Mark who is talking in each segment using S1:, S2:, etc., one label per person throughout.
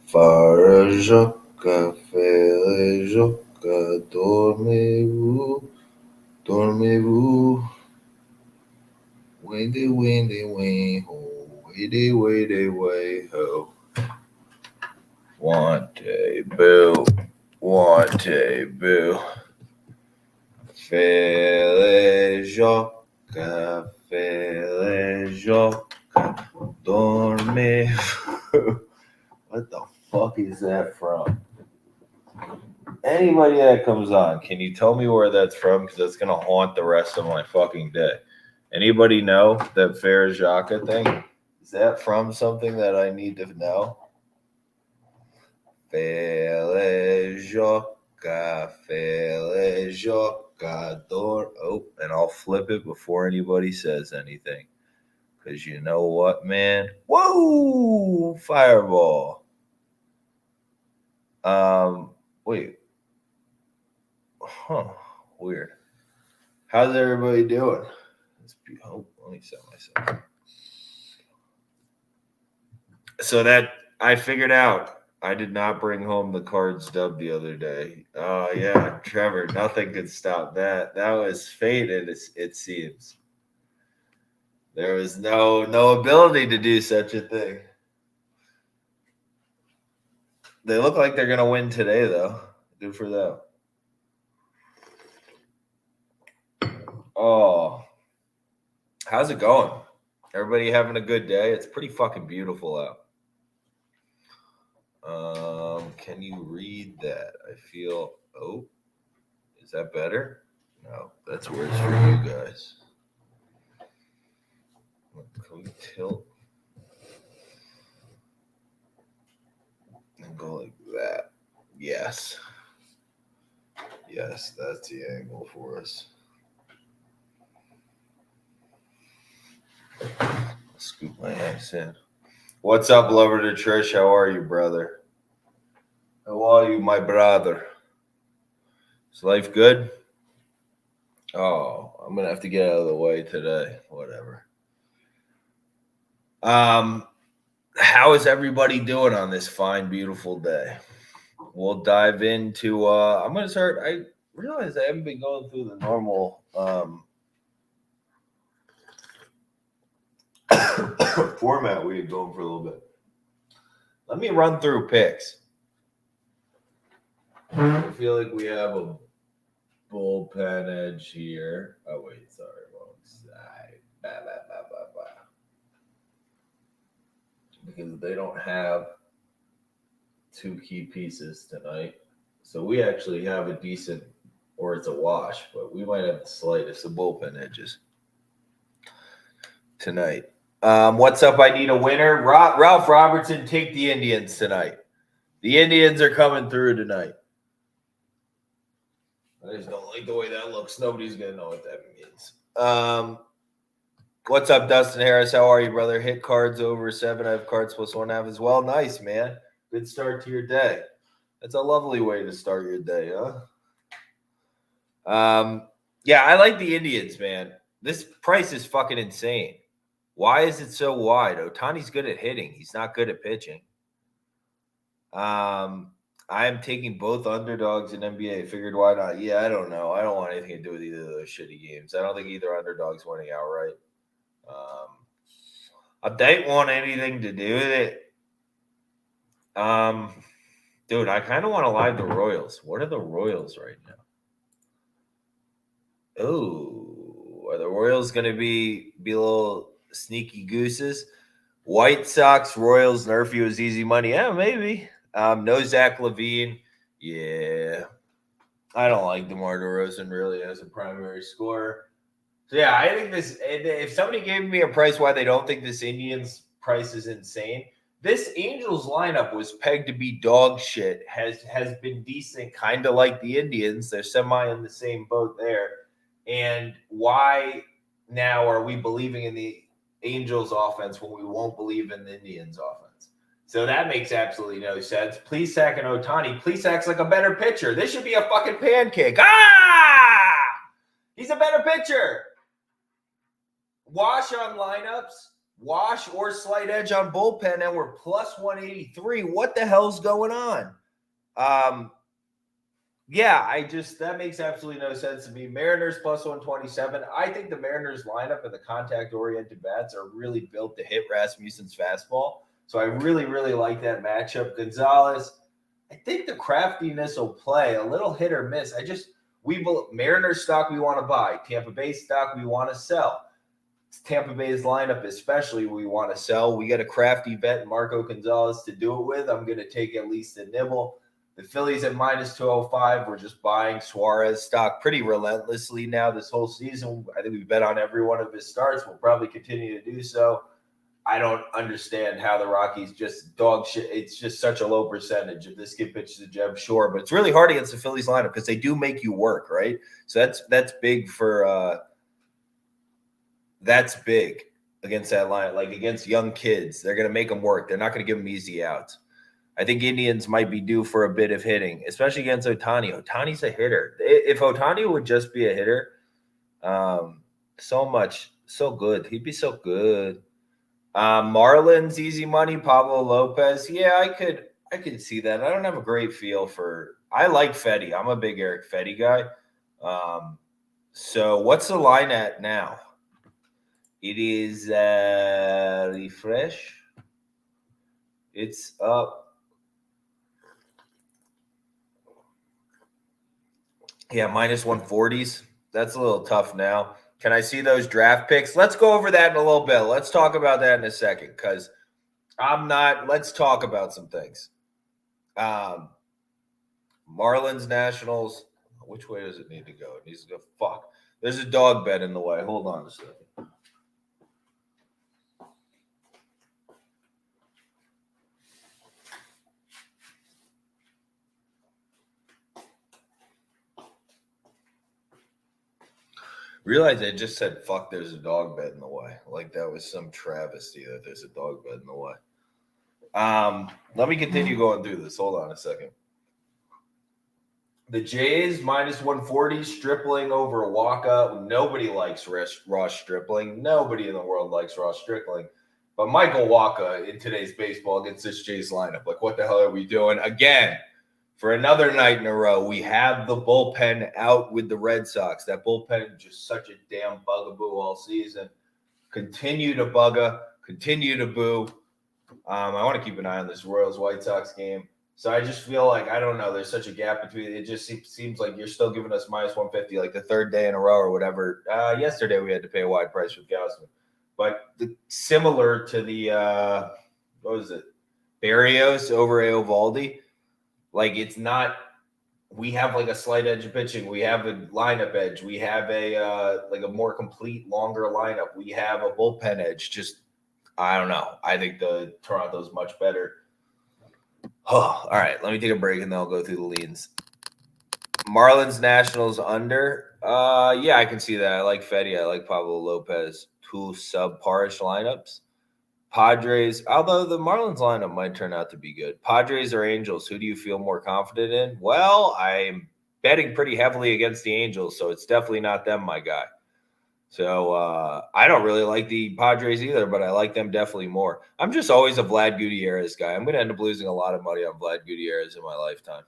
S1: Farajoca, felejoca, dorme-vous, dorme-vous. Windy, windy, wing, ho, windy, windy, way, ho. One day, boo, one day, boo. Felejoca, felejoca, dorme-vous. What the fuck is that from? Anybody that comes on, can you tell me where that's from? Because that's gonna haunt the rest of my fucking day. Anybody know that Farajaka thing? Is that from something that I need to know? Felejoca, felejoca, door. Oh, and I'll flip it before anybody says anything. Because you know what, man? Whoa! Fireball. Wait. Huh. Weird. How's everybody doing? Oh, let me set myself. So that I figured out I did not bring home the Cards dub the other day. Oh yeah, Trevor, nothing could stop that. That was fate, it seems. There was no ability to do such a thing. They look like they're gonna win today, though. Good for them. Oh, how's it going? Everybody having a good day? It's pretty fucking beautiful out. Can you read that? I feel. Oh, is that better? No, that's worse for you guys. Can we tilt and go like that? Yes. Yes, that's the angle for us. Scoop my ass in. What's up, lover to Trish? How are you, brother? How are you, my brother? Is life good? Oh, I'm gonna have to get out of the way today. Whatever. How is everybody doing on this fine, beautiful day? We'll dive into. I'm gonna start. I realize I haven't been going through the normal format we had going for a little bit. Let me run through picks. I feel like we have a bullpen edge here. Oh wait, sorry, wrong side. Because they don't have two key pieces tonight, so we actually have a decent, or it's a wash, but we might have the slightest of bullpen edges tonight. What's up? I need a winner. Ralph Robertson, take the Indians tonight. The Indians are coming through tonight. I just don't like the way that looks. Nobody's going to know what that means. What's up, Dustin Harris? How are you, brother? Hit cards over 7. I have cards plus 1.5 as well. Nice, man. Good start to your day. That's a lovely way to start your day, huh? Yeah, I like the Indians, man. This price is fucking insane. Why is it so wide? Ohtani's good at hitting. He's not good at pitching. I am taking both underdogs in NBA. Figured why not? Yeah, I don't know. I don't want anything to do with either of those shitty games. I don't think either underdog's winning outright. I don't want anything to do with it. Dude, I kind of want to live the Royals. What are the Royals right now? Oh, are the Royals going to be little sneaky gooses? White Sox, Royals, Nerfy was easy money. Yeah, maybe. No Zach Levine. Yeah. I don't like DeMar DeRozan really as a primary scorer. So, yeah, I think this – if somebody gave me a price why they don't think this Indians price is insane, this Angels lineup was pegged to be dog shit, has been decent, kind of like the Indians. They're semi in the same boat there. And why now are we believing in the Angels offense when we won't believe in the Indians offense? So that makes absolutely no sense. Plesac and Ohtani. Plesac's like a better pitcher. This should be a fucking pancake. He's a better pitcher. Wash on lineups. Wash or slight edge on bullpen, and we're plus 183. What the hell's going on? That makes absolutely no sense to me. Mariners plus 127. I think the Mariners lineup and the contact-oriented bats are really built to hit Rasmussen's fastball. So I really, really like that matchup. Gonzalez, I think the craftiness will play a little hit or miss. Mariners stock we want to buy. Tampa Bay stock we want to sell. Tampa Bay's lineup especially we want to sell. We got a crafty vet, Marco Gonzalez, to do it with. I'm going to take at least a nibble. The Phillies at minus 205. We're just buying Suarez stock pretty relentlessly now this whole season. I think we bet on every one of his starts. We'll probably continue to do so. I don't understand how the Rockies just dog shit. It's just such a low percentage. If this kid pitches a gem, sure. But it's really hard against the Phillies lineup because they do make you work, right? So that's big for that's big against that line. Like against young kids, they're going to make them work. They're not going to give them easy outs. I think Indians might be due for a bit of hitting, especially against Ohtani. Ohtani's a hitter. If Ohtani would just be a hitter, so good. He'd be so good. Marlins, easy money, Pablo Lopez. Yeah, I could see that. I don't have a great feel for – I like Fetty. I'm a big Eric Fetty guy. So what's the line at now? It is refresh. It's up. Yeah, minus 140s. That's a little tough now. Can I see those draft picks? Let's go over that in a little bit. Let's talk about that in a second because let's talk about some things. Marlins, Nationals. Which way does it need to go? It needs to go. Fuck. There's a dog bed in the way. Hold on a second. Realize I just said, fuck, there's a dog bed in the way. Like that was some travesty that there's a dog bed in the way. Let me continue going through this. Hold on a second. The Jays, minus 140, Stripling over Waka. Nobody likes Ross Stripling. Nobody in the world likes Ross Stripling. But Michael Waka in today's baseball against this Jays lineup. Like, what the hell are we doing? Again, for another night in a row, we have the bullpen out with the Red Sox. That bullpen just such a damn bugaboo all season. Continue to continue to boo. I want to keep an eye on this Royals-White Sox game. So I just feel like, I don't know, there's such a gap between it. It just seems like you're still giving us minus 150, like the third day in a row or whatever. Yesterday we had to pay a wide price with Gausman. But similar to the, what was it, Barrios over Eovaldi. Like, it's not – we have, like, a slight edge of pitching. We have a lineup edge. We have a more complete, longer lineup. We have a bullpen edge. Just, I don't know. I think the Toronto's much better. Oh, all right. Let me take a break, and then I'll go through the leans. Marlins, Nationals under. Yeah, I can see that. I like Fetty. I like Pablo Lopez. Two subparish lineups. Padres, although the Marlins lineup might turn out to be good. Padres or Angels, who do you feel more confident in? Well, I'm betting pretty heavily against the Angels, so it's definitely not them, my guy. So I don't really like the Padres either, but I like them definitely more. I'm just always a Vlad Gutierrez guy. I'm going to end up losing a lot of money on Vlad Gutierrez in my lifetime.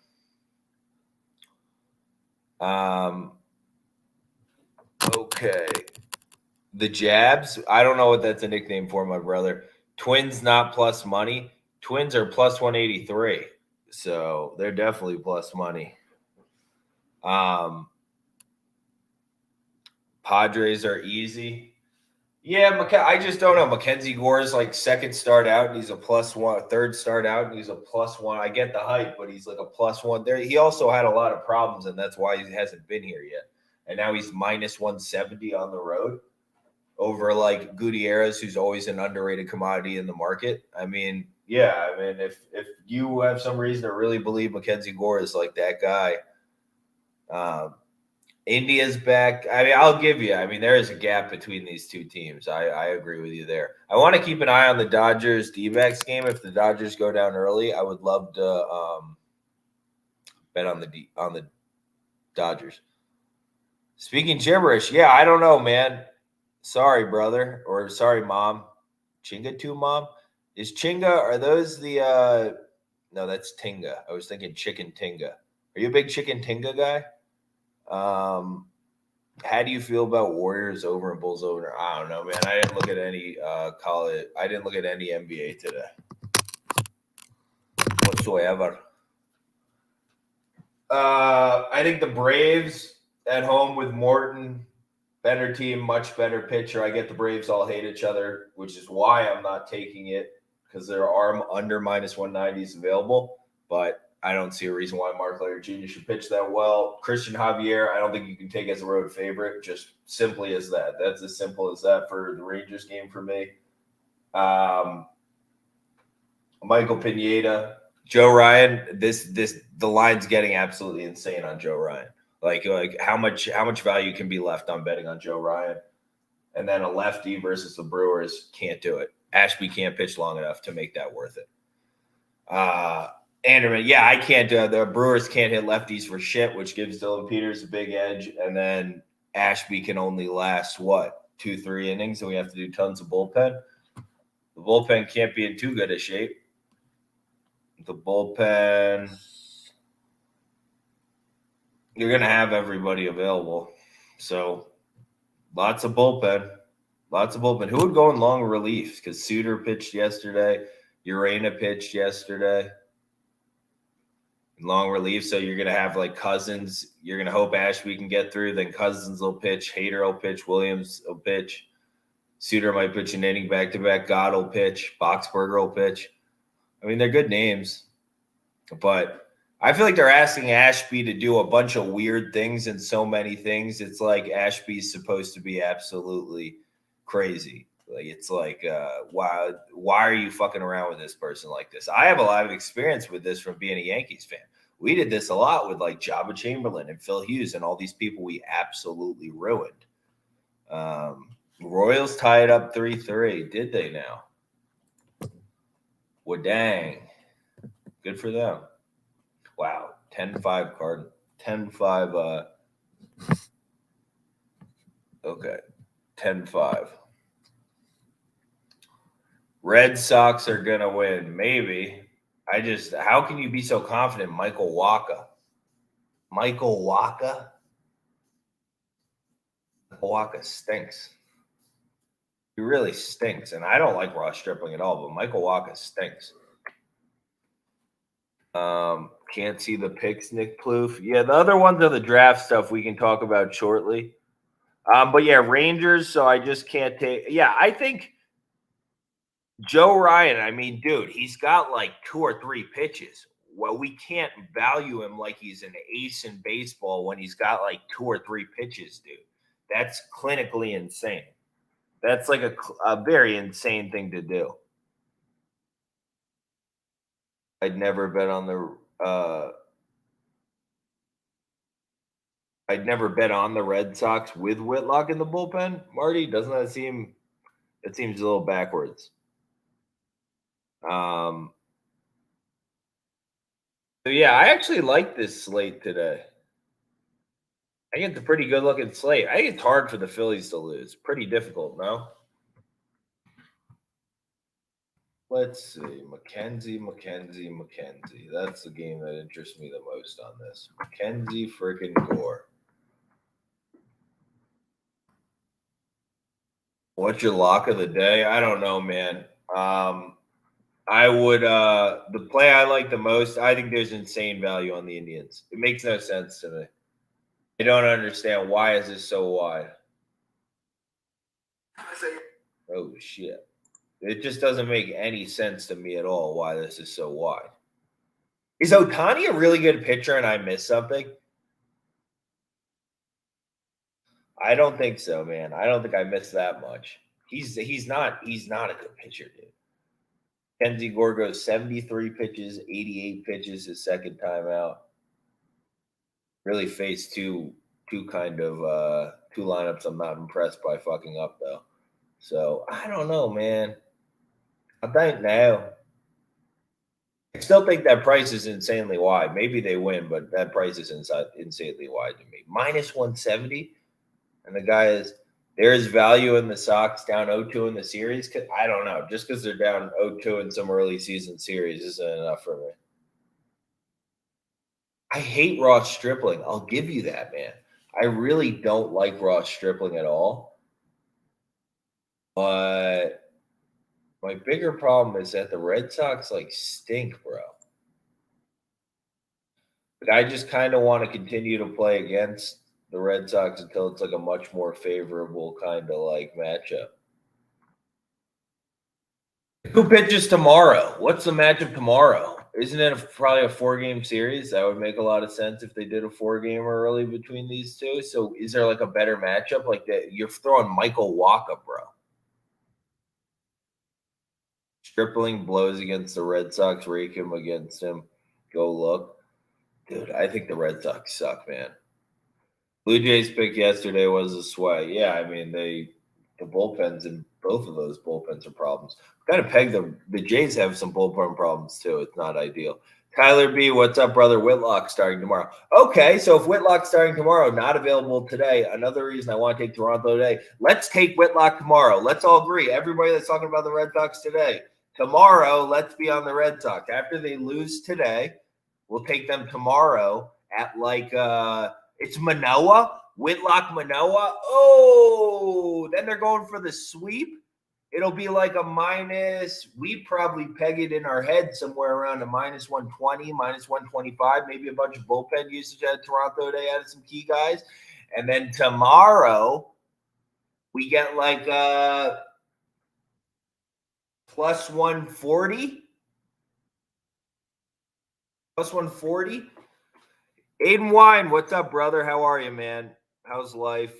S1: Okay. The Jabs, I don't know what that's a nickname for, my brother. Twins not plus money. Twins are plus 183. So they're definitely plus money. Padres are easy. Yeah, I just don't know. Mackenzie Gore's like second start out, and he's a plus one. Third start out, and he's a plus one. I get the hype, but he's like a plus one. There, he also had a lot of problems, and that's why he hasn't been here yet. And now he's minus 170 on the road over like Gutierrez, who's always an underrated commodity in the market. I mean, yeah, I mean, if you have some reason to really believe Mackenzie Gore is like that guy, India's back. I mean, I'll give you. I mean, there is a gap between these two teams. I agree with you there. I want to keep an eye on the Dodgers D-backs game. If the Dodgers go down early, I would love to bet on the Dodgers. Speaking gibberish, yeah, I don't know, man. Sorry, brother, or sorry, mom. Chinga 2, mom. Is Chinga? Are those the? No, that's Tinga. I was thinking chicken Tinga. Are you a big chicken Tinga guy? How do you feel about Warriors over and Bulls over? I don't know, man. I didn't look at any college. I didn't look at any NBA today whatsoever. I think the Braves at home with Morton, better team, much better pitcher. I get the Braves all hate each other, which is why I'm not taking it because there are under minus 190s available. But I don't see a reason why Mark Leiter Jr. should pitch that well. Christian Javier, I don't think you can take as a road favorite, just simply as that. That's as simple as that for the Rangers game for me. Michael Pineda, Joe Ryan. The line's getting absolutely insane on Joe Ryan. Like how much value can be left on betting on Joe Ryan? And then a lefty versus the Brewers, can't do it. Ashby can't pitch long enough to make that worth it. Anderman, yeah, I can't do it. The Brewers can't hit lefties for shit, which gives Dylan Peters a big edge. And then Ashby can only last, 2-3 innings, and we have to do tons of bullpen. The bullpen can't be in too good a shape. The bullpen, you're going to have everybody available. So lots of bullpen. Who would go in long relief? Because Suter pitched yesterday. Urena pitched yesterday. Long relief, so you're going to have like Cousins. You're going to hope Ashby can get through. Then Cousins will pitch. Hader will pitch. Williams will pitch. Suter might pitch an inning back-to-back. God will pitch. Boxberger will pitch. I mean, they're good names. But I feel like they're asking Ashby to do a bunch of weird things and so many things. It's like Ashby's supposed to be absolutely crazy. Like it's like, why are you fucking around with this person like this? I have a lot of experience with this from being a Yankees fan. We did this a lot with like Jabba Chamberlain and Phil Hughes and all these people we absolutely ruined. Royals tied up 3-3. Did they now? Well, dang. Good for them. Wow. 10-5 Cardinals. 10-5. Okay. 10-5. Red Sox are going to win. Maybe. How can you be so confident? Michael Wacha. Michael Wacha stinks. He really stinks. And I don't like Ross Stripling at all, but Michael Wacha stinks. Can't see the picks, Nick Plouffe. Yeah, the other ones are the draft stuff we can talk about shortly. But yeah, Rangers, so I just can't take. Yeah, I think Joe Ryan, I mean, dude, he's got like 2 or 3 pitches. Well, we can't value him like he's an ace in baseball when he's got like 2 or 3 pitches, dude. That's clinically insane. That's like a very insane thing to do. I'd never bet on the Red Sox with Whitlock in the bullpen. Marty, doesn't that seem? It seems a little backwards. So yeah, I actually like this slate today. I think it's a pretty good looking slate. I think it's hard for the Phillies to lose. Pretty difficult, no? Let's see. Mackenzie. That's the game that interests me the most on this. Mackenzie freaking Gore. What's your lock of the day? I don't know, man. I would the play I like the most, I think there's insane value on the Indians. It makes no sense to me. I don't understand why is this so wide. Oh shit. It just doesn't make any sense to me at all why this is so wide. Is Ohtani a really good pitcher and I missed something? I don't think so, man. I don't think I missed that much. He's not a good pitcher, dude. Kenzie Gore goes 73 pitches, 88 pitches his second time out. Really faced 2 two lineups I'm not impressed by fucking up though. So I don't know, man. I think now. I still think that price is insanely wide. Maybe they win, but that price is insanely wide to me. Minus 170, and the guy is there is value in the Sox down 0-2 in the series. I don't know. Just because they're down 0-2 in some early season series isn't enough for me. I hate Ross Stripling. I'll give you that, man. I really don't like Ross Stripling at all. But my bigger problem is that the Red Sox stink, bro. Like, I just kind of want to continue to play against the Red Sox until it's a much more favorable kind of matchup. Who pitches tomorrow? What's the matchup tomorrow? Isn't it probably a 4-game series? That would make a lot of sense if they did a 4-gamer early between these two. So is there a better matchup like that? You're throwing Michael Wacha, bro. Stripling blows against the Red Sox, rake him against him. Go look. Dude, I think the Red Sox suck, man. Blue Jays pick yesterday was a sweat. Yeah, I mean, the bullpens in both of those bullpens are problems. Got to peg them. The Jays have some bullpen problems too. It's not ideal. Tyler B, what's up, brother? Whitlock starting tomorrow. Okay, so if Whitlock's starting tomorrow, not available today, another reason I want to take Toronto today. Let's take Whitlock tomorrow. Let's all agree. Everybody that's talking about the Red Sox today. Tomorrow, let's be on the Red Sox. After they lose today, we'll take them tomorrow at it's Manoah, Whitlock, Manoah. Oh, then they're going for the sweep. It'll be a minus. We probably peg it in our head somewhere around a minus 120, minus 125, maybe a bunch of bullpen usage at Toronto. They added some key guys. And then tomorrow, we get plus 140. Plus 140. Aiden Wine, what's up, brother? How are you, man? How's life?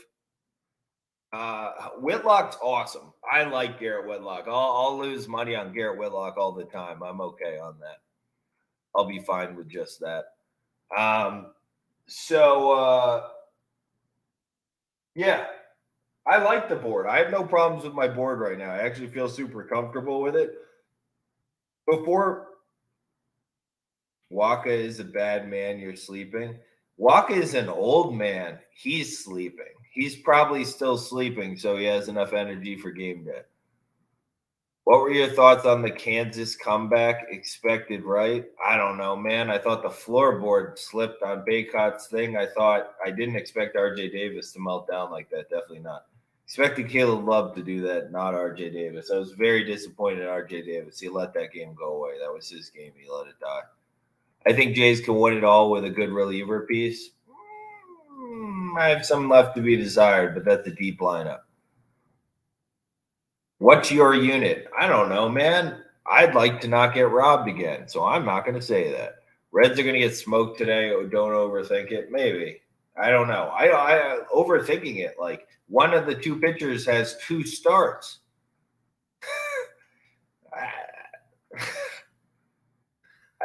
S1: Whitlock's awesome. I like Garrett Whitlock. I'll lose money on Garrett Whitlock all the time. I'm okay on that. I'll be fine with just that. Yeah, I like the board. I have no problems with my board right now. I actually feel super comfortable with it. Before Wacha is a bad man, you're sleeping. Wacha is an old man. He's sleeping. He's probably still sleeping, so he has enough energy for game day. What were your thoughts on the Kansas comeback? Expected, right? I don't know, man. I thought the floorboard slipped on Baycott's thing. I didn't expect RJ Davis to melt down like that. Definitely not. Expected Caleb Love to do that, not RJ Davis. I was very disappointed in RJ Davis. He let that game go away. That was his game. He let it die. I think Jays can win it all with a good reliever piece. I have some left to be desired, but that's a deep lineup. What's your unit? I don't know, man. I'd like to not get robbed again, so I'm not going to say that. Reds are going to get smoked today. Oh, don't overthink it. Maybe. I don't know. I overthinking it. One of the two pitchers has 2 starts. I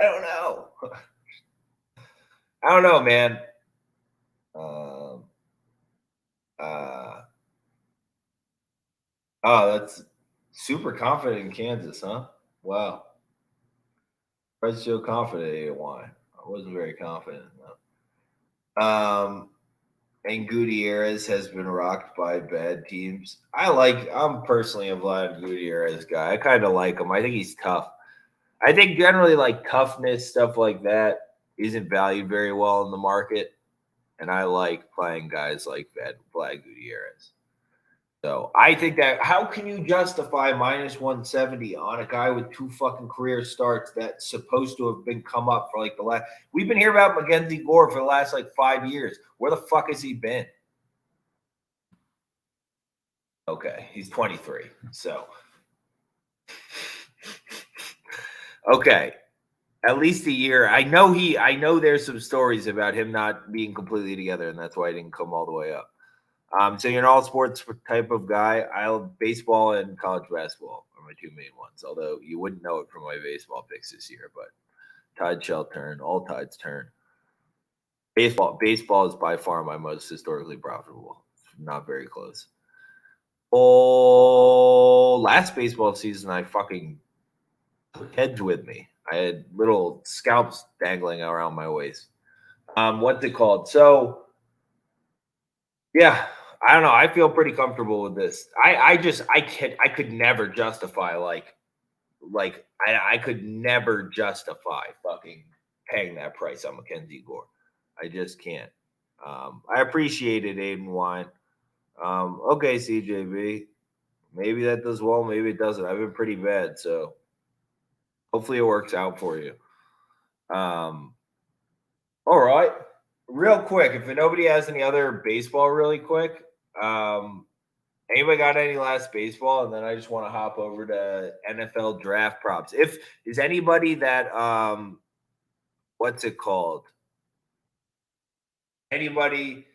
S1: don't know. I don't know, man. That's super confident in Kansas, huh? Wow. Fred's so confident. Why? I wasn't very confident. No. And Gutierrez has been rocked by bad teams. I'm personally a Vlad Gutierrez guy. I kind of like him. I think he's tough. I think generally toughness, stuff like that, isn't valued very well in the market. And I like playing guys like Vlad Gutierrez. So I think that how can you justify minus 170 on a guy with 2 fucking career starts that's supposed to have been come up for the last? We've been hearing about Mackenzie Gore for the last 5 years. Where the fuck has he been? Okay, he's 23. So okay, at least a year. I know there's some stories about him not being completely together, and that's why he didn't come all the way up. So you're an all sports type of guy. Baseball and college basketball are my 2 main ones. Although you wouldn't know it from my baseball picks this year, but tide shall turn. All tides turn. Baseball is by far my most historically profitable. It's not very close. Oh, last baseball season, I fucking took heads with me. I had little scalps dangling around my waist. What's it called? So, yeah, I don't know. I feel pretty comfortable with this. I could never justify I could never justify fucking paying that price on Mackenzie Gore. I just can't. I appreciate it, Aiden Wine. Okay, CJB. Maybe that does well, maybe it doesn't. I've been pretty bad, so hopefully it works out for you. All right. Real quick, if nobody has any other baseball really quick, anybody got any last baseball? And then I just want to hop over to NFL draft props. If is anybody that what's it called? Anybody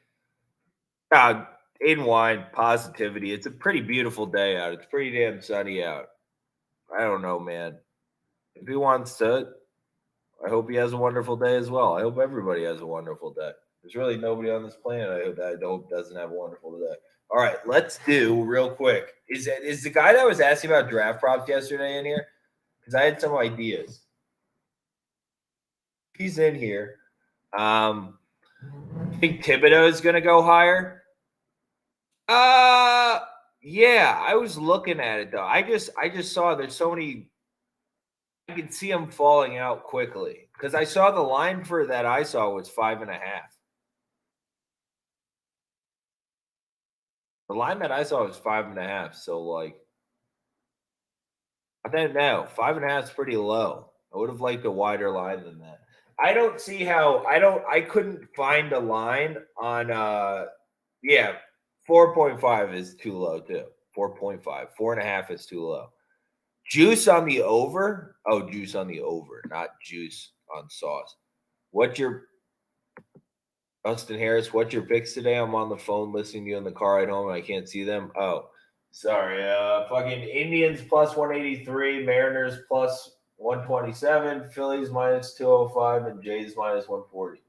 S1: in wine, positivity. It's a pretty beautiful day out. It's pretty damn sunny out. I don't know, man. If he wants to, I hope he has a wonderful day as well. I hope everybody has a wonderful day. There's really nobody on this planet I hope doesn't have a wonderful day. All right, let's do real quick. Is the guy that was asking about draft props yesterday in here? Because I had some ideas. He's in here. I think Thibodeau is going to go higher. Yeah, I was looking at it though. I just saw there's so many. I could see him falling out quickly because I saw the line for that I saw was 5.5. The line that I saw was 5.5. So like, I don't know. 5.5 is pretty low. I would have liked a wider line than that. I don't see how I couldn't find a line on 4.5 is too low too. 4.5. 4.5 is too low. Juice on the over? Oh, juice on the over, not juice on sauce. What's your Dustin Harris? What's your picks today? I'm on the phone listening to you in the car at home and I can't see them. Oh, sorry. Fucking Indians plus 183, Mariners plus 127, Phillies minus 205, and Jays minus 140.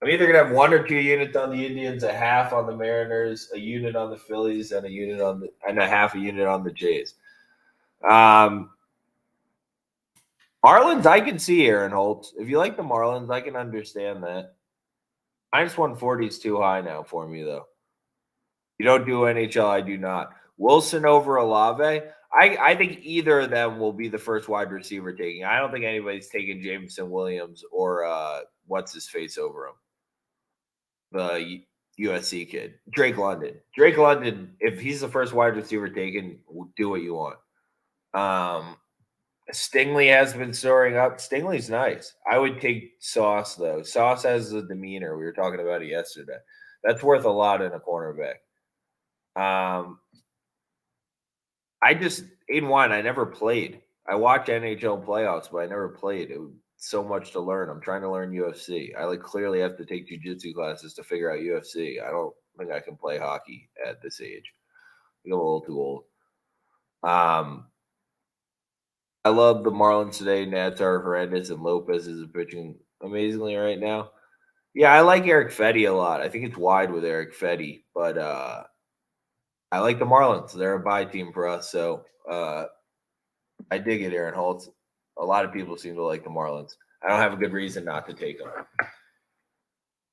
S1: I'm either gonna have 1 or 2 units on the Indians, a half on the Mariners, a unit on the Phillies, and a half a unit on the Jays. Marlins, I can see Aaron Holtz. If you like the Marlins, I can understand that. Minus 140 is too high now for me, though. You don't do NHL, I do not. Wilson over Olave. I think either of them will be the first wide receiver taking. I don't think anybody's taking Jameson Williams or what's his face over him. The USC kid, Drake London. Drake London, if he's the first wide receiver taken, do what you want. Stingley has been soaring up. Stingley's nice. I would take Sauce, though. Sauce has a demeanor. We were talking about it yesterday. That's worth a lot in a cornerback. Aiden Wine, I never played. I watch NHL playoffs, but I never played. It was so much to learn. I'm trying to learn UFC. I clearly have to take jiu-jitsu classes to figure out UFC. I don't think I can play hockey at this age. I'm a little too old. I love the Marlins today. Nats are horrendous, and Lopez is pitching amazingly right now. Yeah, I like Eric Fetty a lot. I think it's wide with Eric Fetty, but I like the Marlins. They're a bye team for us, so I dig it, Aaron Holtz. A lot of people seem to like the Marlins. I don't have a good reason not to take them.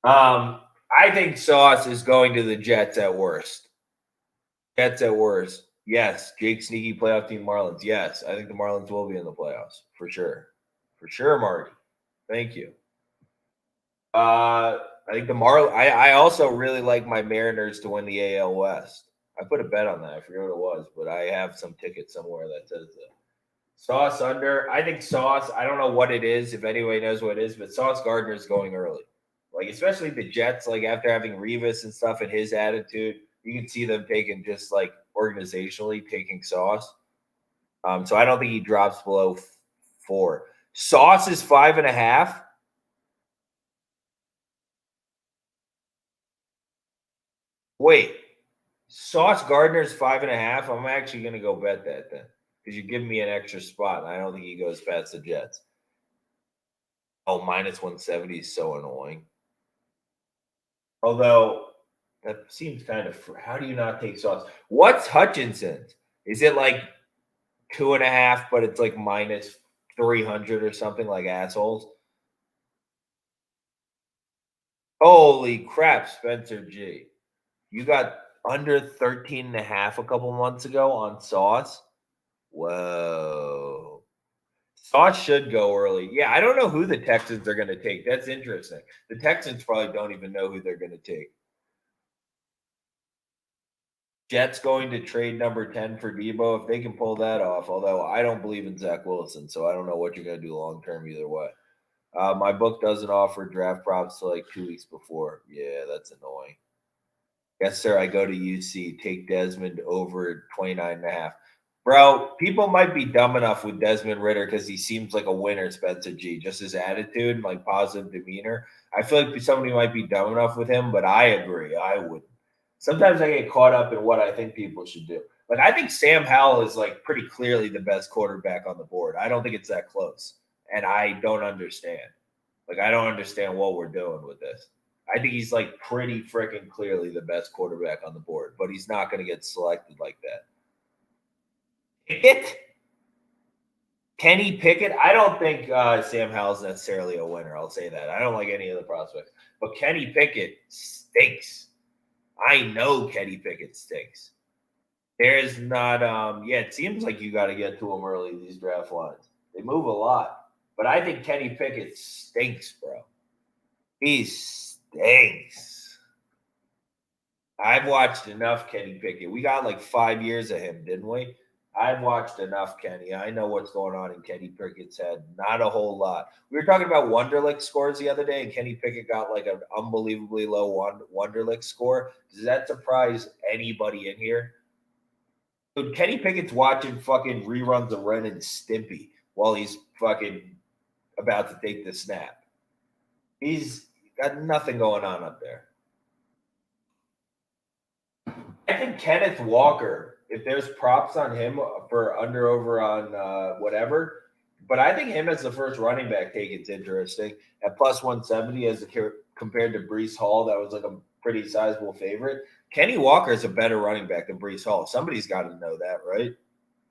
S1: I think Sauce is going to the Jets at worst. Jets at worst. Yes. Jake Sneaky playoff team Marlins. Yes. I think the Marlins will be in the playoffs for sure. For sure, Marty. Thank you. I think the I also really like my Mariners to win the AL West. I put a bet on that. I forget what it was, but I have some ticket somewhere that says that. Sauce under. I think Sauce. I don't know what it is. If anybody knows what it is, but Sauce Gardner is going early. Especially the Jets. After having Revis and stuff and his attitude, you can see them taking just organizationally taking Sauce. So I don't think he drops below 4. Sauce is 5.5. Wait, Sauce Gardner's 5.5. I'm actually going to go bet that then because you give me an extra spot, and I don't think he goes past the Jets. Oh, minus 170 is so annoying. Although that seems kind of. How do you not take Sauce? What's Hutchinson's? Is it like 2.5, but it's like minus 300 or something like assholes? Holy crap, Spencer G. You got under 13.5 a couple months ago on Sauce? Whoa. Sauce should go early. Yeah, I don't know who the Texans are going to take. That's interesting. The Texans probably don't even know who they're going to take. Jets going to trade number 10 for Debo if they can pull that off. Although I don't believe in Zach Wilson, so I don't know what you're going to do long term either way. My book doesn't offer draft props till like 2 weeks before. Yeah, that's annoying. Yes, sir. I go to UC. Take Desmond over 29.5. Bro, people might be dumb enough with Desmond Ritter because he seems like a winner, Spencer G. Just his attitude and like positive demeanor. I feel like somebody might be dumb enough with him, but I agree. I wouldn't. Sometimes I get caught up in what I think people should do. Like I think Sam Howell is like pretty clearly the best quarterback on the board. I don't think it's that close. And I don't understand. Like I don't understand what we're doing with this. I think he's like pretty freaking clearly the best quarterback on the board, but he's not going to get selected like that. Pickett? Kenny Pickett? I don't think Sam Howell's necessarily a winner. I'll say that. I don't like any of the prospects. But Kenny Pickett stinks. I know Kenny Pickett stinks. There's not it seems like you got to get to him early, these draft lines. They move a lot. But I think Kenny Pickett stinks, bro. He stinks. I've watched enough Kenny Pickett. We got like 5 years of him, didn't we? I've watched enough Kenny. I know what's going on in Kenny Pickett's head. Not a whole lot. We were talking about Wonderlic scores the other day, and Kenny Pickett got like an unbelievably low Wonderlic score. Does that surprise anybody in here? Dude, Kenny Pickett's watching fucking reruns of Ren and Stimpy while he's fucking about to take the snap. He's got nothing going on up there. I think Kenneth Walker, if there's props on him for under over on whatever, but I think him as the first running back take it's interesting at plus 170 as compared to Breece Hall. That was like a pretty sizable favorite. Kenny Walker is a better running back than Breece Hall. Somebody's got to know that, right?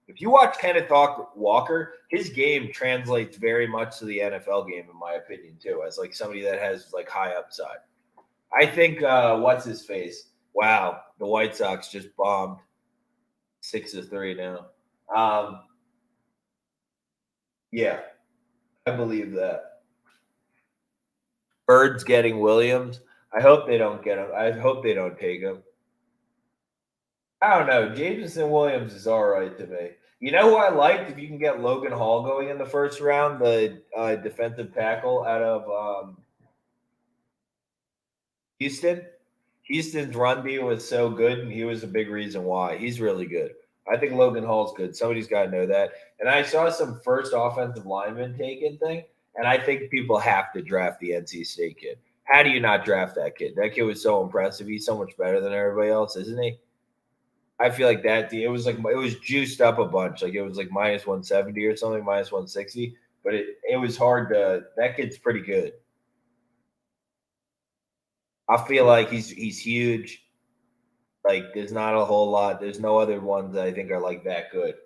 S1: If you watch Kenneth Walker, his game translates very much to the NFL game, in my opinion, too, as like somebody that has like high upside. I think what's his face? Wow, the White Sox just bombed 6-3 now. Yeah, I believe that. Birds getting Williams. I hope they don't get him. I hope they don't take him. I don't know. Jameson Williams is all right to me. You know who I liked? If you can get Logan Hall going in the first round, the defensive tackle out of Houston. Houston's run D was so good, and he was a big reason why. He's really good. I think Logan Hall's good. Somebody's got to know that. And I saw some first offensive lineman taken thing, and I think people have to draft the NC State kid. How do you not draft that kid? That kid was so impressive. He's so much better than everybody else, isn't he? I feel like that it was juiced up a bunch. Like it was like minus 170 or something, minus 160. But it was hard to. That kid's pretty good. I feel like he's huge. Like there's not a whole lot. There's no other ones that I think are like that good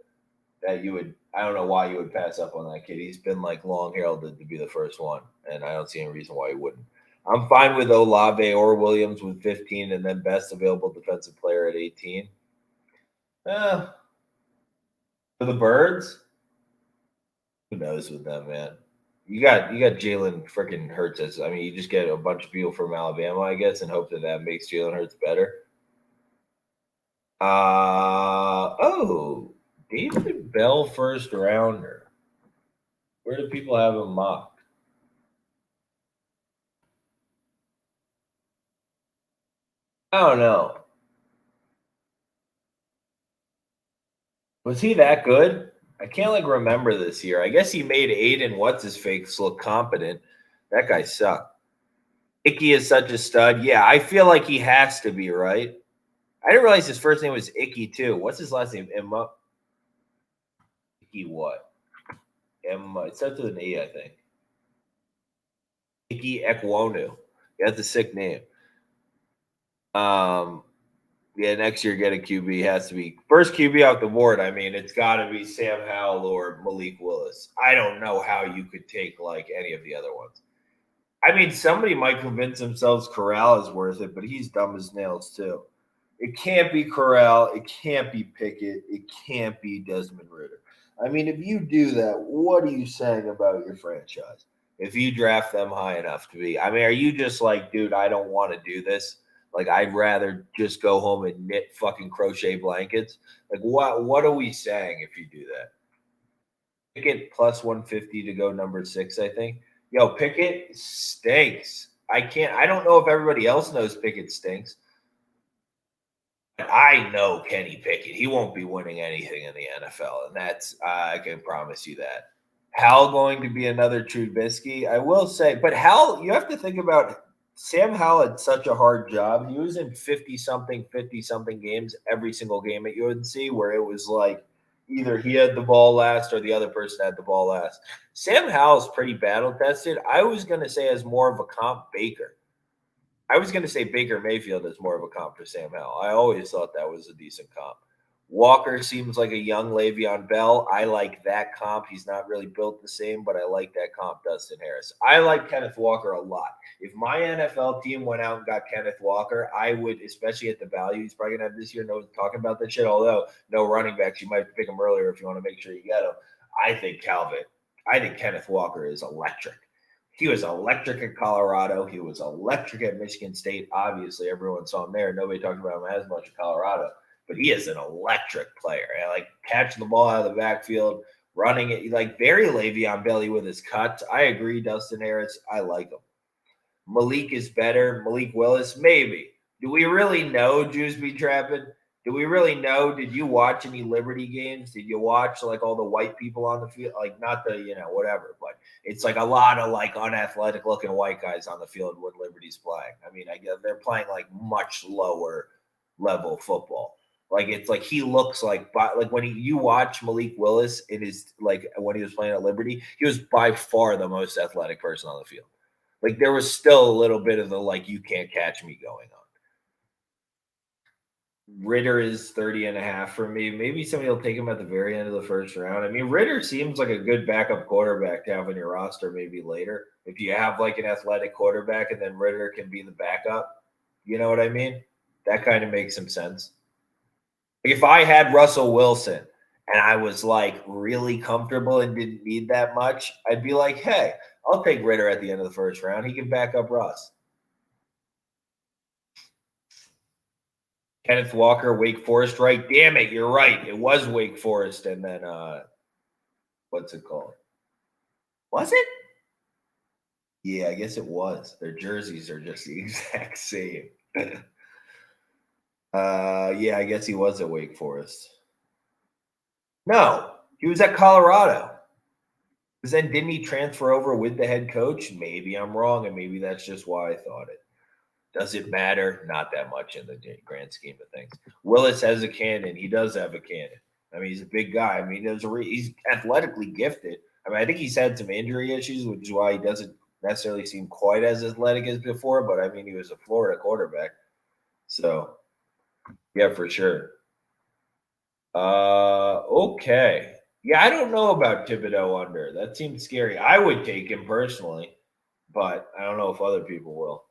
S1: that you would. I don't know why you would pass up on that kid. He's been like long heralded to be the first one, and I don't see any reason why he wouldn't. I'm fine with Olave or Williams with 15, and then best available defensive player at 18. For the Birds, who knows with them, man? You got Jalen freaking Hurts. I mean, you just get a bunch of people from Alabama, I guess, and hope that makes Jalen Hurts better. David Bell first rounder. Where do people have him mocked? I don't know. Was he that good? I can't like remember this year. I guess he made Aiden what's his face look competent. That guy sucked. Icky is such a stud. Yeah, I feel like he has to be, right? I didn't realize his first name was Icky too. What's his last name? Emma. Icky what? Emma. It starts with an E, I think. Icky Ekwonu. Yeah, that's a sick name. Yeah, next year get a QB has to be first QB off the board. I mean, it's got to be Sam Howell or Malik Willis. I don't know how you could take like any of the other ones. I mean, somebody might convince themselves Corral is worth it, but he's dumb as nails too. It can't be Corral. It can't be Pickett. It can't be Desmond Ritter. I mean, if you do that, what are you saying about your franchise? If you draft them high enough to be, I mean, are you just like, dude, I don't want to do this? Like, I'd rather just go home and knit fucking crochet blankets. Like, what are we saying if you do that? Pickett plus 150 to go number 6, I think. Yo, Pickett stinks. I don't know if everybody else knows Pickett stinks. I know Kenny Pickett. He won't be winning anything in the NFL, and that's I can promise you that. Hal going to be another Trubisky? I will say, but Hal, you have to think about Sam Howell had such a hard job. He was in 50 something games every single game at UNC where it was like either he had the ball last or the other person had the ball last. Sam Howell's pretty battle tested. I was going to say as more of a comp Baker. I was going to say Baker Mayfield is more of a comp for Sam Howell. I always thought that was a decent comp. Walker seems like a young Le'Veon Bell. I like that comp. He's not really built the same, but I like that comp, Dustin Harris. I like Kenneth Walker a lot. If my NFL team went out and got Kenneth Walker, I would, especially at the value he's probably going to have this year, no one's talking about that shit, although no running backs. You might pick him earlier if you want to make sure you get him. I think Kenneth Walker is electric. He was electric at Colorado. He was electric at Michigan State. Obviously, everyone saw him there. Nobody talked about him as much at Colorado, but he is an electric player. And like catching the ball out of the backfield, running it, like very Le'Veon Bell with his cuts. I agree, Dustin Harris. I like him. Malik is better. Malik Willis, maybe. Do we really know Jews be trapping? Do we really know? Did you watch any Liberty games? Did you watch like all the white people on the field? Like not the, whatever, but it's like a lot of like unathletic looking white guys on the field when Liberty's playing. I mean, I guess they're playing like much lower level football. Like it's like he looks like when you watch Malik Willis in his like when he was playing at Liberty, he was by far the most athletic person on the field. Like there was still a little bit of the like you can't catch me going on. Ritter is 30.5 for me. Maybe somebody will take him at the very end of the first round. I mean, Ritter seems like a good backup quarterback to have on your roster maybe later. If you have like an athletic quarterback and then Ritter can be the backup, you know what I mean? That kind of makes some sense. If I had Russell Wilson and I was like really comfortable and didn't need that much, I'd be like, hey, I'll take Ritter at the end of the first round. He can back up Russ. Kenneth Walker, Wake Forest, right? Damn it, you're right. It was Wake Forest, and then what's it called? Was it? Yeah, I guess it was. Their jerseys are just the exact same. Yeah, I guess he was at Wake Forest. No, he was at Colorado. Because then didn't he transfer over with the head coach? Maybe I'm wrong, and maybe that's just why I thought it. Does it matter? Not that much in the grand scheme of things. Willis has a cannon. He does have a cannon. I mean, he's a big guy. I mean, he's athletically gifted. I mean, I think he's had some injury issues, which is why he doesn't necessarily seem quite as athletic as before. But I mean, he was a Florida quarterback. So, yeah, for sure. Okay. Yeah, I don't know about Thibodeau under. That seems scary. I would take him personally, but I don't know if other people will.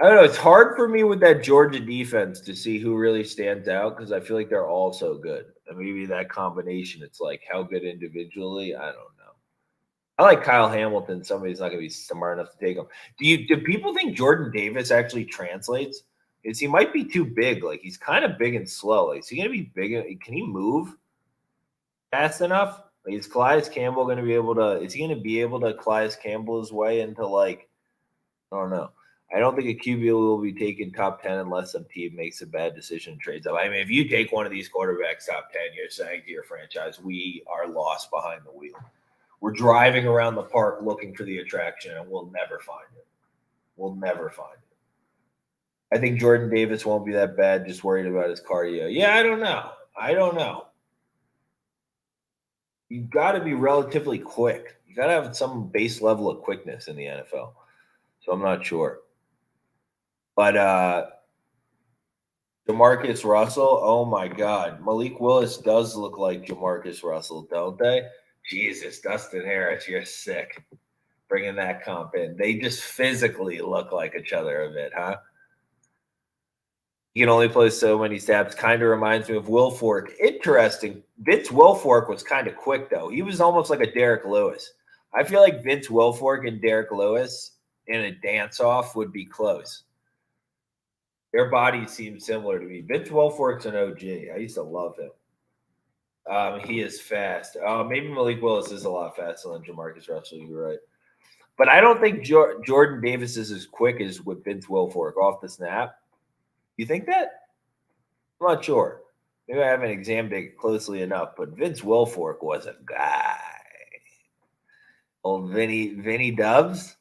S1: I don't know. It's hard for me with that Georgia defense to see who really stands out because I feel like they're all so good. And maybe that combination, it's like how good individually. I don't know. I like Kyle Hamilton. Somebody's not going to be smart enough to take him. Do people think Jordan Davis actually translates? Is he might be too big? Like he's kind of big and slow. Like, is he going to be big? Can he move fast enough? Like, is Calais Campbell going to be able to? Is he going to be able to Calais Campbell his way into like? I don't know. I don't think a QB will be taken top 10 unless some team makes a bad decision and trades up. I mean, if you take one of these quarterbacks top 10, you're saying to your franchise, we are lost behind the wheel. We're driving around the park looking for the attraction, and we'll never find it. We'll never find it. I think Jordan Davis won't be that bad, just worried about his cardio. Yeah, I don't know. You've got to be relatively quick. You got to have some base level of quickness in the NFL. So I'm not sure. But Jamarcus Russell, oh my God. Malik Willis does look like Jamarcus Russell, don't they? Jesus, Dustin Harris, you're sick. Bringing that comp in. They just physically look like each other a bit, huh? He can only play so many snaps. Kind of reminds me of Wilfork. Interesting. Vince Wilfork was kind of quick, though. He was almost like a Derek Lewis. I feel like Vince Wilfork and Derek Lewis in a dance-off would be close. Their bodies seem similar to me. Vince Wilfork's an OG. I used to love him. He is fast. Maybe Malik Willis is a lot faster than Jamarcus Russell. You're right. But I don't think Jordan Davis is as quick as with Vince Wilfork off the snap. You think that? I'm not sure. Maybe I haven't examined it closely enough, but Vince Wilfork was a guy. Old Vinny Dubs.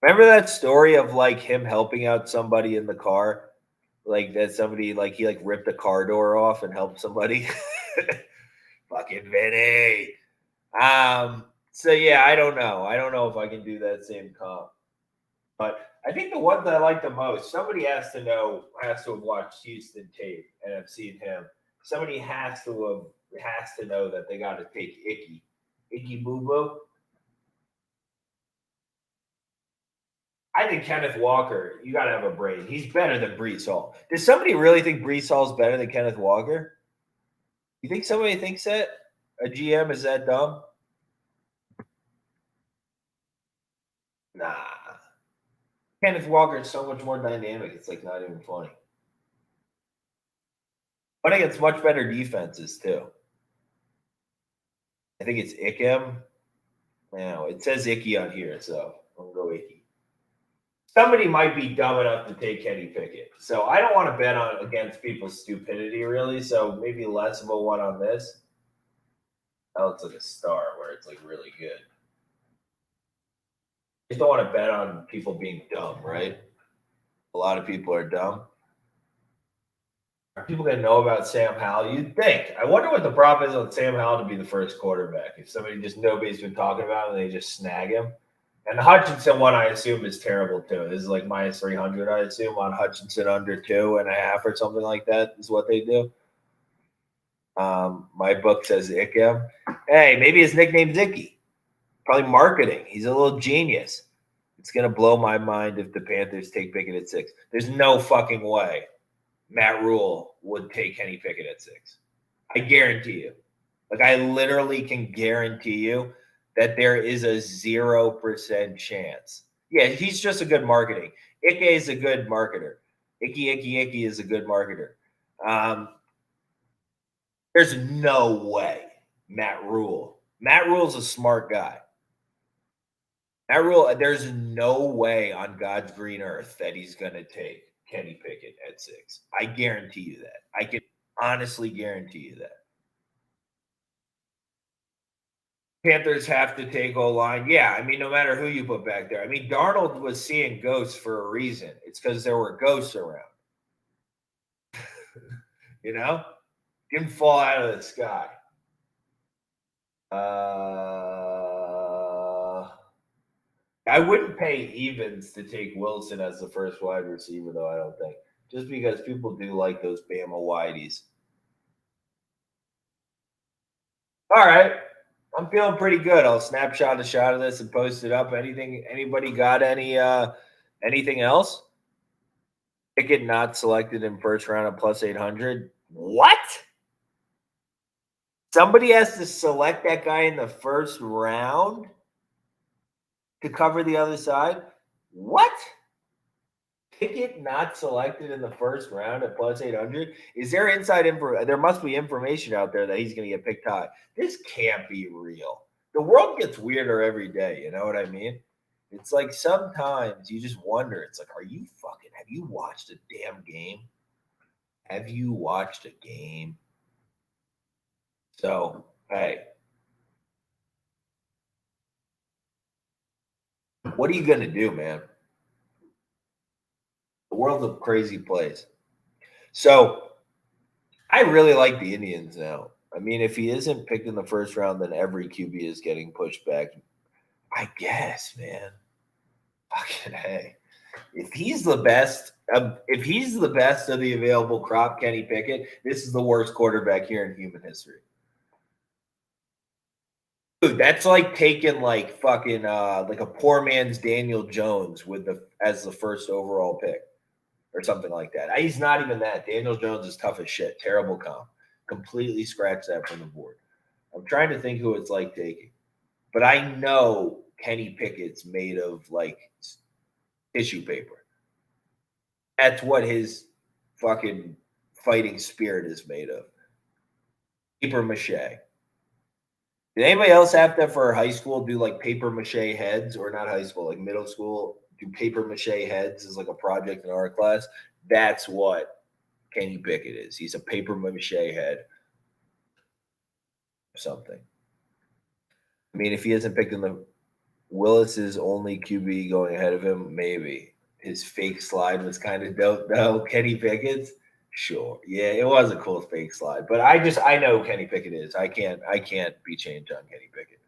S1: Remember that story of like him helping out somebody in the car? Like that somebody like he like ripped the car door off and helped somebody. Fucking Vinny. So yeah, I don't know. I don't know if I can do that same comp. But I think the one that I like the most, somebody has to have watched Houston tape and have seen him. Somebody has to know that they got to take Icky Boo Boo. I think Kenneth Walker, you got to have a brain. He's better than Breece Hall. Does somebody really think Breece Hall's better than Kenneth Walker? You think somebody thinks that? A GM is that dumb? Nah. Kenneth Walker is so much more dynamic. It's like not even funny. But against much better defenses too. I think it's Ickham. Now it says Icky on here, so I'm gonna go Icky. Somebody might be dumb enough to take Kenny Pickett. So I don't want to bet on against people's stupidity, really. So maybe less of a one on this. That looks like a star where it's like really good. I just don't want to bet on people being dumb, right? A lot of people are dumb. Are people going to know about Sam Howell? You'd think. I wonder what the prop is on Sam Howell to be the first quarterback. If somebody just nobody's been talking about him and they just snag him. And the Hutchinson one, I assume, is terrible too. This is like minus 300, I assume, on Hutchinson under 2.5 or something like that is what they do. My book says Ickham. Hey, maybe his nickname's Icky. Probably marketing. He's a little genius. It's going to blow my mind if the Panthers take Pickett at 6. There's no fucking way Matt Rule would take Kenny Pickett at 6. I guarantee you. Like, I literally can guarantee you that there is a 0% chance. Yeah, he's just a good marketing. Ike is a good marketer. Icky is a good marketer. There's no way Matt Rule. Matt Rule's a smart guy. Matt Rule, there's no way on God's green earth that he's going to take Kenny Pickett at 6. I guarantee you that. I can honestly guarantee you that. Panthers have to take O-line. Yeah, I mean, no matter who you put back there. I mean, Darnold was seeing ghosts for a reason. It's because there were ghosts around. You know? Didn't fall out of the sky. I wouldn't pay evens to take Wilson as the first wide receiver, though, I don't think. Just because people do like those Bama wideys. All right. I'm feeling pretty good. I'll snapshot a shot of this and post it up. Anybody got anything else? Pickett not selected in first round at plus 800. What? Somebody has to select that guy in the first round to cover the other side? What? Pickett not selected in the first round at plus 800? Is there inside info? There must be information out there that he's going to get picked high. This can't be real. The world gets weirder every day. You know what I mean? It's like sometimes you just wonder. It's like, have you watched a damn game? Have you watched a game? So, hey. What are you going to do, man? The world's a crazy place. So, I really like the Indians now. I mean, if he isn't picked in the first round, then every QB is getting pushed back. I guess, man. Fucking hey. If he's the best of the available crop, Kenny Pickett, this is the worst quarterback here in human history. Dude, that's like taking like fucking like a poor man's Daniel Jones as the first overall pick or something like that. He's not even that. Daniel Jones is tough as shit. Terrible comp. Completely scratch that from the board. I'm trying to think who it's like taking, but I know Kenny Pickett's made of like tissue paper. That's what his fucking fighting spirit is made of. Paper mache. Did anybody else have to for high school do like paper mache heads, or not high school, like middle school, do paper mache heads as like a project in our class? That's what Kenny Pickett is. He's a paper mache head. Something. I mean, if he hasn't picked in the Willis is only QB going ahead of him, maybe. His fake slide was kind of dope though. Kenny Pickett's. Sure. Yeah, it was a cool fake slide. But I know who Kenny Pickett is. I can't be changed on Kenny Pickett.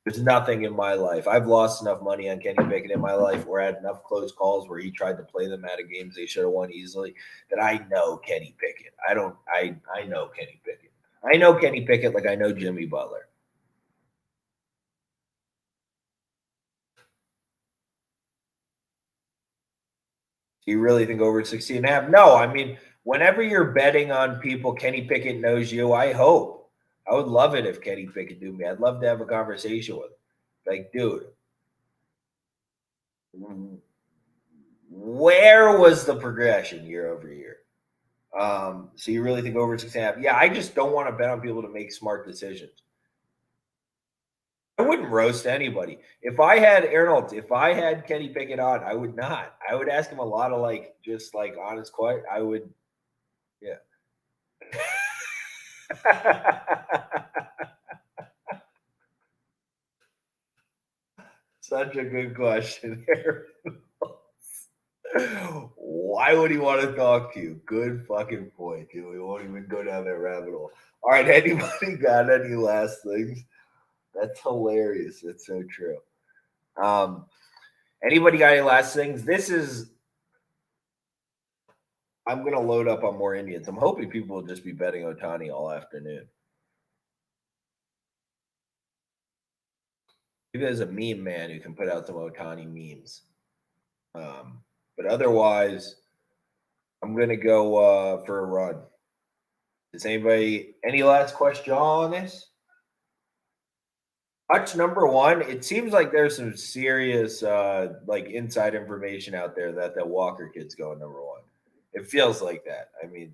S1: There's nothing in my life. I've lost enough money on Kenny Pickett in my life where I had enough close calls where he tried to play them out of games they should have won easily that I know Kenny Pickett. I know Kenny Pickett. I know Kenny Pickett like I know Jimmy Butler. Do you really think over 60.5? No, I mean, whenever you're betting on people, Kenny Pickett knows you. I hope. I would love it if Kenny Pickett knew me. I'd love to have a conversation with him. Like, dude, where was the progression year over year? So you really think over 6.5? Yeah, I just don't want to bet on people to make smart decisions. I wouldn't roast anybody. If I had Arnold, if I had Kenny Pickett on, I would not. I would ask him a lot of like just like honest quiet. I would, yeah. Such a good question here. Why would he want to talk to you? Good fucking point, dude. We won't even go down that rabbit hole. All right, anybody got any last things? That's hilarious. That's so true. Anybody got any last things? I'm gonna load up on more Indians. I'm hoping people will just be betting Ohtani all afternoon. Maybe there's a meme man who can put out some Ohtani memes. But otherwise, I'm gonna go for a run. Does anybody any last question on this? Watch number one. It seems like there's some serious like inside information out there that the Walker kid's going number one. It feels like that. I mean,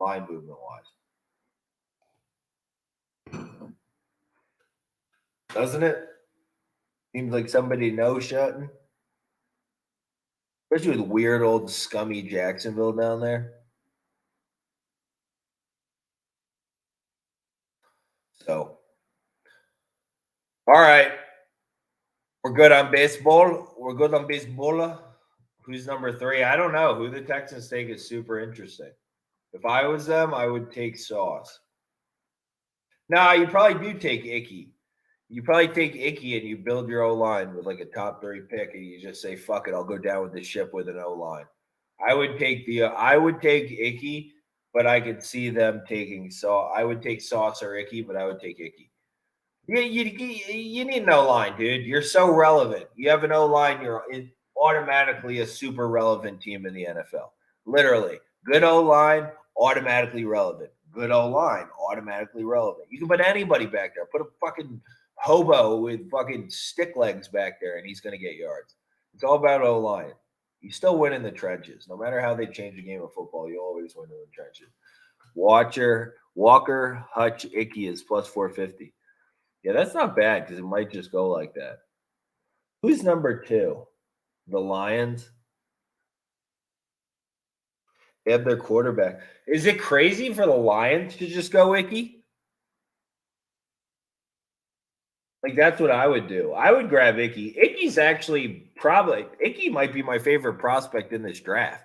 S1: line movement wise. Doesn't it? Seems like somebody knows shutting. Especially with weird old scummy Jacksonville down there. So, all right. We're good on baseball. We're good on baseball. Who's number 3? I don't know. Who the Texans take is super interesting. If I was them, I would take Sauce. No, you probably do take Icky. You probably take Icky and you build your O-line with like a top 3 pick and you just say, fuck it, I'll go down with the ship with an O-line. I would take Icky, but I could see them taking Sauce. I would take Sauce or Icky, but I would take Icky. You need an O-line, dude. You're so relevant. You have an O-line, you're automatically a super relevant team in the NFL. Literally. Good O-line, automatically relevant. Good O-line, automatically relevant. You can put anybody back there. Put a fucking hobo with fucking stick legs back there, and he's going to get yards. It's all about O-line. You still win in the trenches. No matter how they change the game of football, you always win in the trenches. Walker, Hutch, Icky is plus 450. Yeah, that's not bad because it might just go like that. Who's number 2? The Lions. They have their quarterback. Is it crazy for the Lions to just go Icky? Like, that's what I would do. I would grab Icky. Icky's actually Icky might be my favorite prospect in this draft.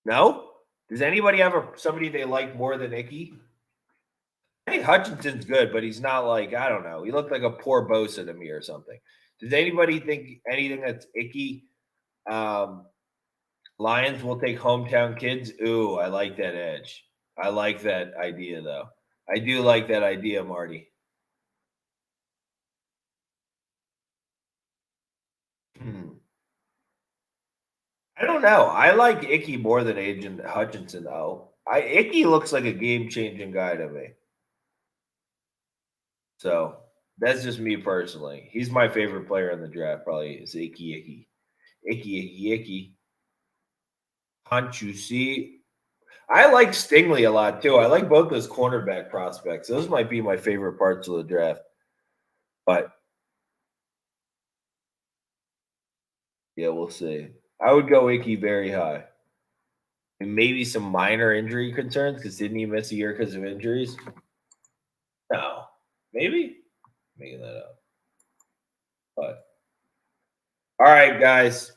S1: No? Does anybody have somebody they like more than Icky? I think Hutchinson's good, but he's not like, I don't know. He looked like a poor Bosa to me or something. Does anybody think anything that's icky? Um, Lions will take hometown kids. Ooh, I like that edge. I like that idea, though. I do like that idea, Marty. Hmm. I don't know. I like Icky more than Agent Hutchinson, though. Icky looks like a game changing guy to me. So that's just me personally. He's my favorite player in the draft. Probably is Icky. Can't you see? I like Stingley a lot too. I like both those cornerback prospects. Those might be my favorite parts of the draft. But yeah, we'll see. I would go Icky very high. And maybe some minor injury concerns because didn't he miss a year because of injuries? No, maybe making that up. But all right, guys.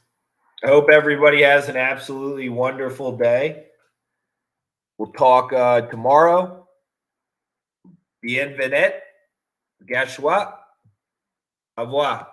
S1: I hope everybody has an absolutely wonderful day. We'll talk tomorrow. Bienvenue. Gashua. Au revoir.